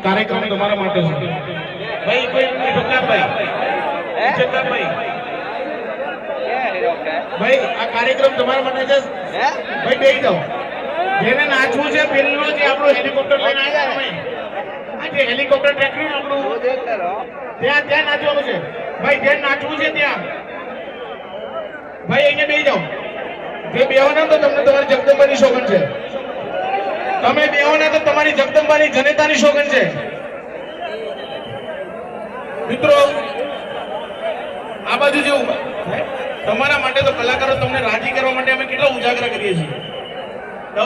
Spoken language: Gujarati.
કાર્યક્રમ તમારા માટે છે ભાઈ કોઈ પ્રતાપભાઈ ભાઈ આ કાર્યક્રમ તમારા માટે છે ભાઈ બેસી જાઓ જેને નાચવું છે પેલો જે આપણો હેલિકોપ્ટર લઈને આવ્યા અમે આજે હેલિકોપ્ટર ટ્રેકરી આપણું ત્યાં ત્યાં નાચવાનું છે ભાઈ જેને નાચવું છે ત્યાં ભાઈ અહીંયા બેસી જાઓ જે બેહવાના તો તમને તમારી જગદંબાની શોભન છે તમે બેહવાના તો તમારી જગદંબાની જનતાની શોભન છે મિત્રો આ બાજુ જેવું તમારા માટે તો કલાકારો તમને રાજી કરવા માટે અમે કેટલા ઉજાગરા કરીએ છીએ